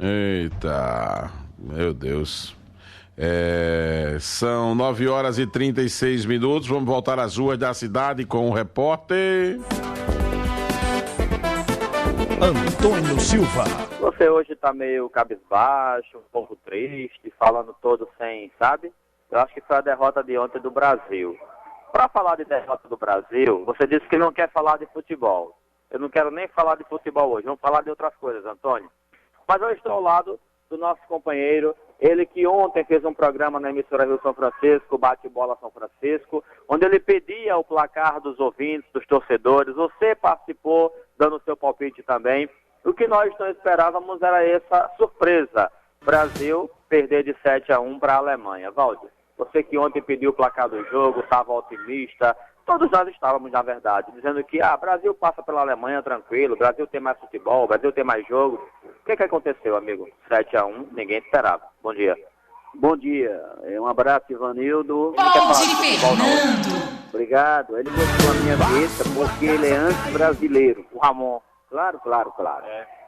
Eita, meu Deus. São 9h36. Vamos voltar às ruas da cidade com o repórter Antônio Silva. Você hoje tá meio cabisbaixo, um pouco triste, falando todo sem, sabe? Eu acho que foi a derrota de ontem do Brasil. Para falar de derrota do Brasil, você disse que não quer falar de futebol. Eu não quero nem falar de futebol hoje, vamos falar de outras coisas, Antônio. Mas eu estou ao lado do nosso companheiro, ele que ontem fez um programa na emissora Rio São Francisco, Bate-Bola São Francisco, onde ele pedia o placar dos ouvintes, dos torcedores. Você participou, dando o seu palpite também. O que nós não esperávamos era essa surpresa. Brasil perder de 7-1 para a Alemanha. Valdir, você que ontem pediu o placar do jogo, estava otimista, todos nós estávamos, na verdade, dizendo que Brasil passa pela Alemanha tranquilo, Brasil tem mais futebol, Brasil tem mais jogo. O que aconteceu, amigo? 7-1, ninguém esperava. Bom dia. Bom dia. Um abraço, Ivanildo. Bom dia, Fernando. Obrigado. Ele botou a minha letra porque ele é anti-brasileiro. O Ramon. Claro.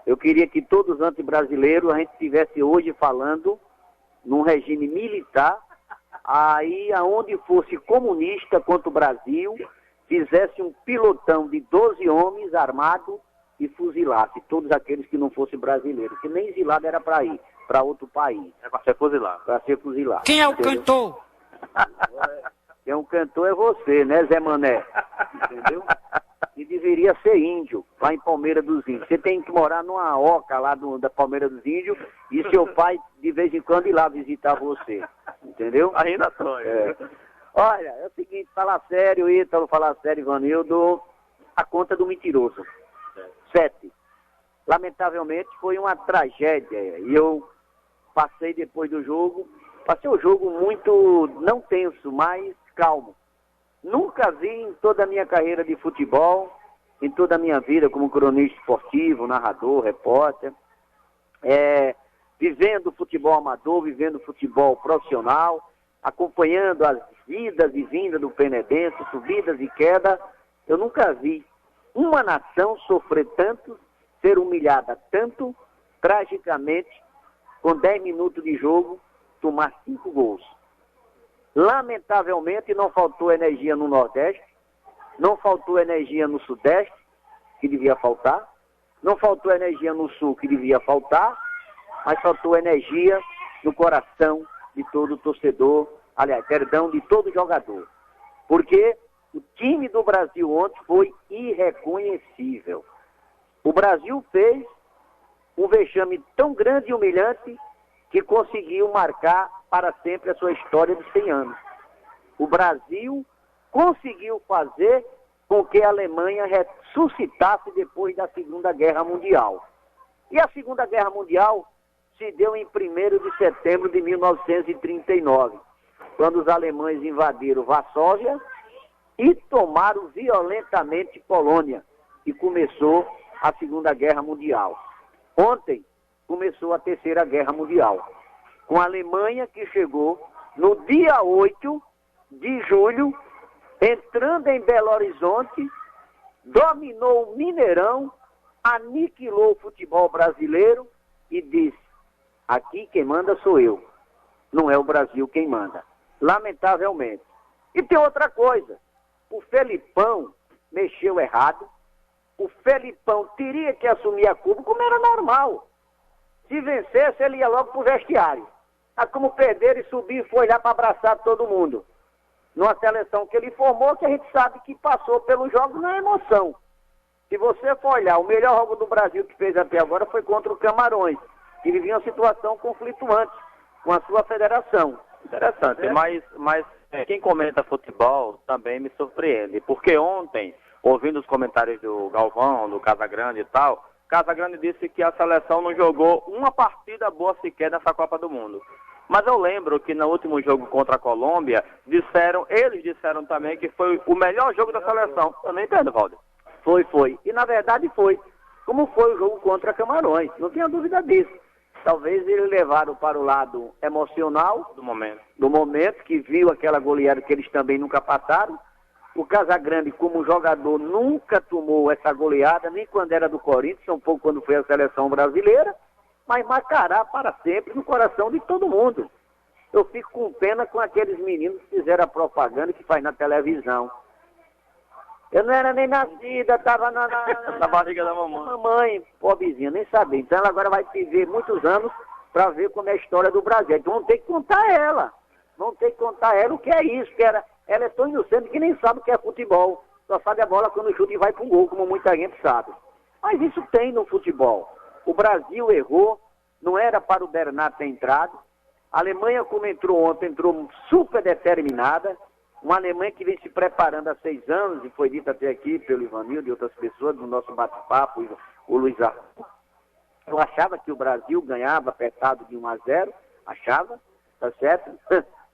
Eu queria que todos os anti-brasileiros a gente estivesse hoje falando num regime militar, aí aonde fosse comunista contra o Brasil, fizesse um pilotão de 12 homens armados e fuzilasse todos aqueles que não fossem brasileiros, que nem exilado era para ir, para outro país. É para ser fuzilado. Para ser fuzilado. Quem é o cantor? Quem é um cantor é você, né, Zé Mané? Entendeu? E deveria ser índio, lá em Palmeira dos Índios. Você tem que morar numa oca lá da Palmeira dos Índios e seu pai, de vez em quando, ir lá visitar você. Entendeu? Ainda tô. Olha, é o seguinte, falar sério, Ítalo, falar sério, Ivanildo, a conta do mentiroso. 7. Lamentavelmente foi uma tragédia. E eu passei depois do jogo, o jogo muito, não tenso, mas calmo. Nunca vi em toda a minha carreira de futebol, em toda a minha vida como cronista esportivo, narrador, repórter, vivendo futebol amador, vivendo futebol profissional, acompanhando as idas e vindas do Penedense, subidas e quedas, eu nunca vi uma nação sofrer tanto, ser humilhada tanto, tragicamente, com 10 minutos de jogo, tomar 5 gols. Lamentavelmente, não faltou energia no Nordeste, não faltou energia no Sudeste, que devia faltar, não faltou energia no Sul, que devia faltar, mas faltou energia no coração de todo torcedor, de todo jogador. Porque o time do Brasil ontem foi irreconhecível. O Brasil fez um vexame tão grande e humilhante que conseguiu marcar para sempre a sua história de 100 anos. O Brasil conseguiu fazer com que a Alemanha ressuscitasse depois da Segunda Guerra Mundial. E a Segunda Guerra Mundial se deu em 1º de setembro de 1939, quando os alemães invadiram Varsóvia e tomaram violentamente Polônia, e começou a Segunda Guerra Mundial. Ontem começou a Terceira Guerra Mundial, com a Alemanha que chegou no dia 8 de julho, entrando em Belo Horizonte, dominou o Mineirão, aniquilou o futebol brasileiro e disse: aqui quem manda sou eu, não é o Brasil quem manda. Lamentavelmente. E tem outra coisa, o Felipão mexeu errado, o Felipão teria que assumir a culpa como era normal. Se vencesse, ele ia logo pro vestiário. Mas como perder e subir, foi lá para abraçar todo mundo. Numa seleção que ele formou, que a gente sabe que passou pelos jogos na emoção. Se você for olhar, o melhor jogo do Brasil que fez até agora foi contra o Camarões, que vivia uma situação conflituante com a sua federação. Interessante, mas quem comenta futebol também me surpreende, porque ontem, ouvindo os comentários do Galvão, do Casagrande e tal, Casagrande disse que a seleção não jogou uma partida boa sequer nessa Copa do Mundo. Mas eu lembro que no último jogo contra a Colômbia, eles disseram também que foi o melhor jogo da seleção. Eu não entendo, Valdir. Foi. E na verdade foi. Como foi o jogo contra Camarões, não tenha dúvida disso. Talvez eles levaram para o lado emocional do momento, que viu aquela goleada que eles também nunca passaram. O Casagrande, como jogador, nunca tomou essa goleada, nem quando era do Corinthians, tampouco quando foi a seleção brasileira. mas marcará para sempre no coração de todo mundo. Eu fico com pena com aqueles meninos que fizeram a propaganda que faz na televisão. Eu não era nem nascida, estava na barriga da mamãe. Mamãe, pobrezinha, nem sabia. Então ela agora vai viver muitos anos para ver como é a história do Brasil. Então vão ter que contar ela. Vão ter que contar ela o que é isso, que ela é tão inocente que nem sabe o que é futebol. Só sabe a bola quando chuta e vai para um gol, como muita gente sabe. Mas isso tem no futebol. O Brasil errou, não era para o Bernat ter entrado. A Alemanha, como entrou ontem, entrou super determinada. Uma Alemanha que vem se preparando há 6 anos, e foi dito até aqui pelo Ivanildo e outras pessoas, no nosso bate-papo, o Luiz Arthur. Eu achava que o Brasil ganhava apertado de 1-0, achava, tá certo?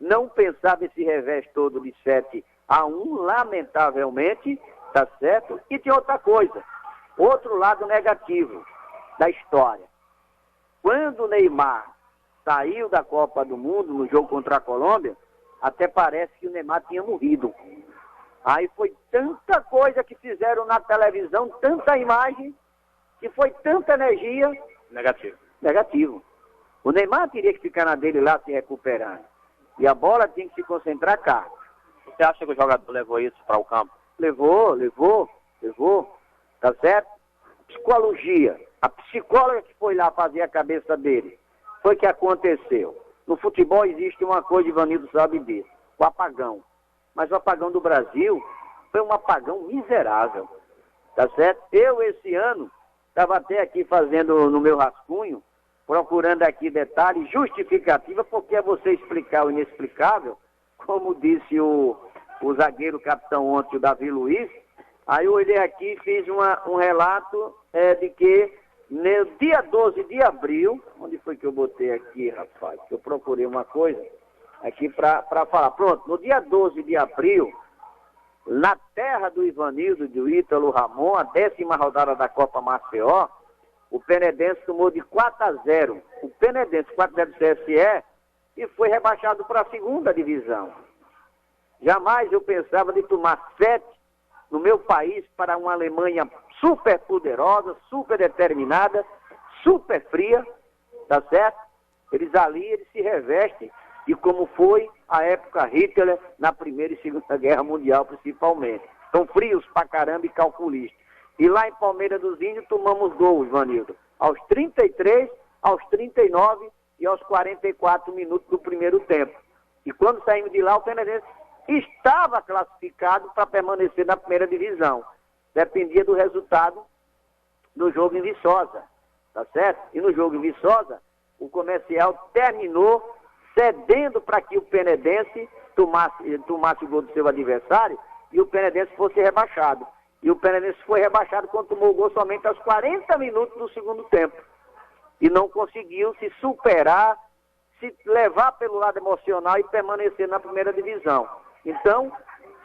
Não pensava esse revés todo de 7-1, lamentavelmente, tá certo? E tem outra coisa, outro lado negativo da história. Quando o Neymar saiu da Copa do Mundo no jogo contra a Colômbia, até parece que o Neymar tinha morrido. Aí foi tanta coisa que fizeram na televisão, tanta imagem, que foi tanta energia. Negativo. O Neymar teria que ficar na dele lá se recuperando. E a bola tinha que se concentrar cá. Você acha que o jogador levou isso para o campo? Levou. Tá certo? Psicologia. A psicóloga que foi lá fazer a cabeça dele. Foi que aconteceu. No futebol existe uma coisa, Ivanildo sabe disso, o apagão. Mas o apagão do Brasil foi um apagão miserável, tá certo? Eu, esse ano, estava até aqui fazendo no meu rascunho, procurando aqui detalhes, justificativa, porque é você explicar o inexplicável, como disse o zagueiro capitão ontem, o Davi Luiz. Aí eu olhei aqui e fiz um relato de que no dia 12 de abril, onde foi que eu botei aqui, rapaz? Eu procurei uma coisa aqui para falar. Pronto, no dia 12 de abril, na terra do Ivanildo, do Ítalo Ramon, a 10ª rodada da Copa Maceió, o Penedense tomou de 4-0. O Penedense 4-0 do CSE e foi rebaixado para a 2ª divisão. Jamais eu pensava de tomar 7 no meu país para uma Alemanha super poderosa, super determinada, super fria, tá certo? Eles se revestem de como foi a época Hitler na Primeira e Segunda Guerra Mundial, principalmente. São frios pra caramba e calculistas. E lá em Palmeira dos Índios tomamos gol, Ivanildo, aos 33, aos 39 e aos 44 minutos do primeiro tempo. E quando saímos de lá, o Penedense estava classificado para permanecer na primeira divisão. Dependia do resultado do jogo em Viçosa, tá certo? E no jogo em Viçosa, o Comercial terminou cedendo para que o Penedense tomasse o gol do seu adversário e o Penedense fosse rebaixado. E o Penedense foi rebaixado quando tomou o gol somente aos 40 minutos do segundo tempo. E não conseguiu se superar, se levar pelo lado emocional e permanecer na primeira divisão. Então,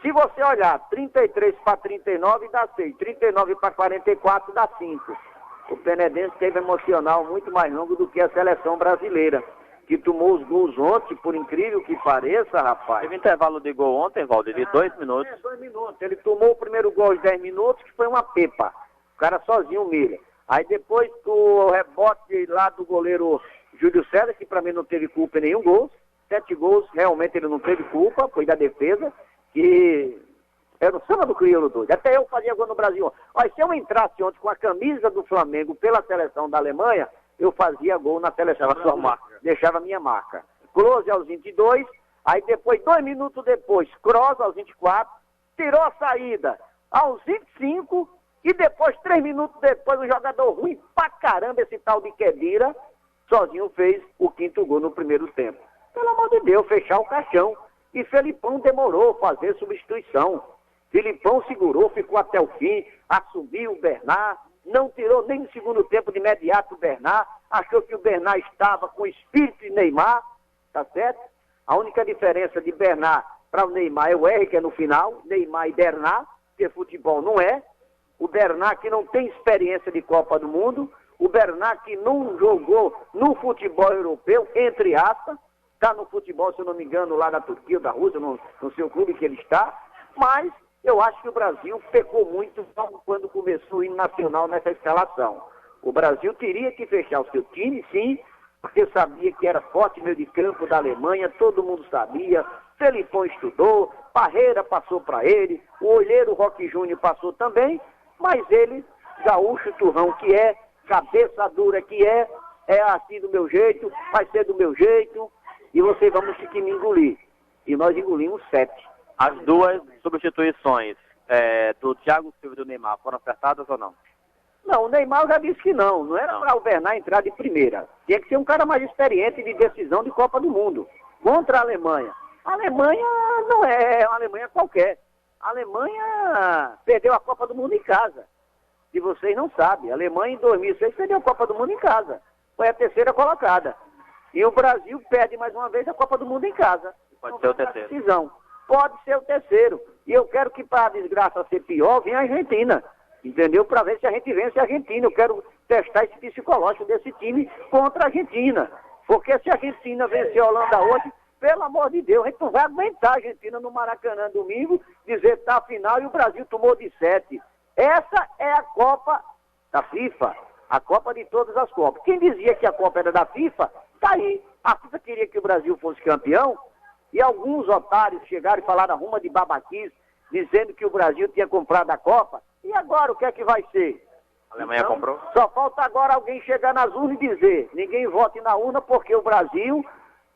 se você olhar 33 para 39 dá 6, 39 para 44 dá 5. O Penedense teve emocional muito mais longo do que a seleção brasileira, que tomou os gols ontem, por incrível que pareça, rapaz. Teve intervalo de gol ontem, Valdir, de 2 minutos. 2 minutos. Ele tomou o primeiro gol aos 10 minutos, que foi uma pepa. O cara sozinho humilha. Aí depois o rebote lá do goleiro Júlio César, que para mim não teve culpa em nenhum gol. 7 gols, realmente ele não teve culpa, foi da defesa, que era o samba do crioulo doido. Até eu fazia gol no Brasil. Olha, se eu entrasse ontem com a camisa do Flamengo pela seleção da Alemanha, eu fazia gol na seleção. Deixava minha marca. Close aos 22, aí depois, 2 minutos depois, Kroos aos 24, tirou a saída aos 25, e depois, 3 minutos depois, um jogador ruim pra caramba, esse tal de Kedira, sozinho fez o 5º gol no primeiro tempo. Pelo amor de Deus, fechar o caixão. E Felipão demorou a fazer substituição. Felipão segurou, ficou até o fim, assumiu o Bernat, não tirou nem no segundo tempo de imediato o Bernat, achou que o Bernat estava com o espírito de Neymar, tá certo? A única diferença de Bernat para o Neymar é o R, que é no final, Neymar e Bernat, porque futebol não é. O Bernat que não tem experiência de Copa do Mundo, o Bernat que não jogou no futebol europeu, entre aspas, está no futebol, se eu não me engano, lá da Turquia ou da Rússia, no seu clube que ele está, mas eu acho que o Brasil pecou muito quando começou o hino nacional nessa escalação. O Brasil teria que fechar o seu time, sim, porque sabia que era forte meio de campo da Alemanha, todo mundo sabia. Felipão estudou, Parreira passou para ele, o olheiro Roque Júnior passou também, mas ele, gaúcho turrão que é, cabeça dura que é assim do meu jeito, vai ser do meu jeito, e vocês vamos ter que me engolir. E nós engolimos 7. As duas substituições do Thiago Silva e do Neymar foram acertadas ou não? Não, o Neymar já disse que não era para o Bernard entrar de primeira. Tinha que ser um cara mais experiente de decisão de Copa do Mundo. Contra a Alemanha. A Alemanha não é uma Alemanha qualquer. A Alemanha perdeu a Copa do Mundo em casa. Se vocês não sabem, a Alemanha em 2006 perdeu a Copa do Mundo em casa. Foi a terceira colocada. E o Brasil perde mais uma vez a Copa do Mundo em casa. Pode ser o terceiro. Decisão. Pode ser o terceiro. E eu quero que para a desgraça ser pior, venha a Argentina. Entendeu? Para ver se a gente vence a Argentina. Eu quero testar esse psicológico desse time contra a Argentina. Porque se a Argentina vencer a Holanda hoje, pelo amor de Deus, a gente não vai aguentar a Argentina no Maracanã domingo, dizer que está a final e o Brasil tomou de 7. Essa é a Copa da FIFA. A Copa de todas as Copas. Quem dizia que a Copa era da FIFA, tá aí. A FIFA queria que o Brasil fosse campeão e alguns otários chegaram e falaram arruma de babaquice, dizendo que o Brasil tinha comprado a Copa. E agora o que é que vai ser? A Alemanha comprou? Só falta agora alguém chegar nas urnas e dizer, ninguém vote na urna porque o Brasil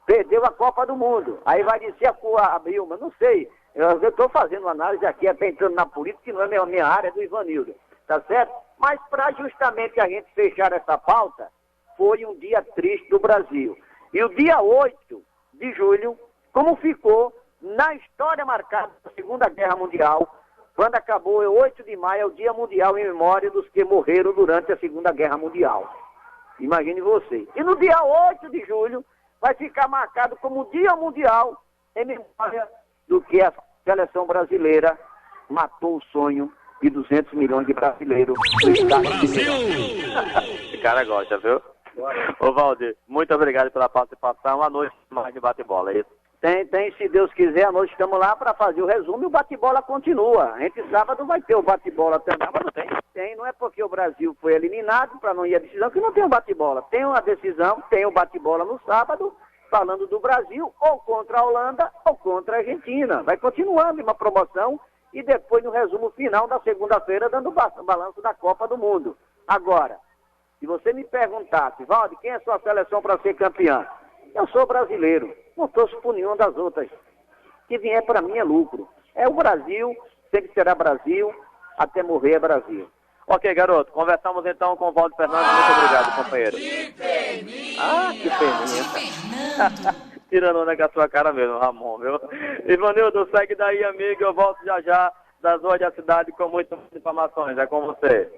perdeu a Copa do Mundo. Aí vai dizer a Vilma, não sei. Eu estou fazendo uma análise aqui, até entrando na política, que não é minha área, é do Ivanildo. Tá certo? Mas para justamente a gente fechar essa pauta, foi um dia triste do Brasil. E o dia 8 de julho, como ficou na história marcada da Segunda Guerra Mundial, quando acabou, 8 de maio, é o Dia Mundial em memória dos que morreram durante a Segunda Guerra Mundial. Imagine você. E no dia 8 de julho, vai ficar marcado como Dia Mundial em memória do que a seleção brasileira matou o sonho de 200 milhões de brasileiros. Brasil! Esse cara gosta, viu? Ô Valdir, muito obrigado pela participação. À noite, mais de bate-bola, é isso? Tem, se Deus quiser, à noite estamos lá para fazer o resumo e o bate-bola continua. A gente sábado vai ter o bate-bola também. Sábado tem, não é porque o Brasil foi eliminado para não ir à decisão que não tem o bate-bola. Tem uma decisão, tem o bate-bola no sábado, falando do Brasil, ou contra a Holanda, ou contra a Argentina. Vai continuando uma promoção e depois no resumo final da segunda-feira, dando o balanço da Copa do Mundo. Agora, se você me perguntasse, Valdir, quem é a sua seleção para ser campeã? Eu sou brasileiro, não torço por nenhuma das outras. Que vier para mim é lucro. É o Brasil, sempre será Brasil, até morrer é Brasil. Ok, garoto, conversamos então com o Valdir Fernandes. Muito obrigado, companheiro. Que peninha! Que peninha. Fernando! Tirando onda com a sua cara mesmo, Ramon, viu? Ivanildo, segue daí, amigo. Eu volto já das ruas da cidade com muitas informações. É com você.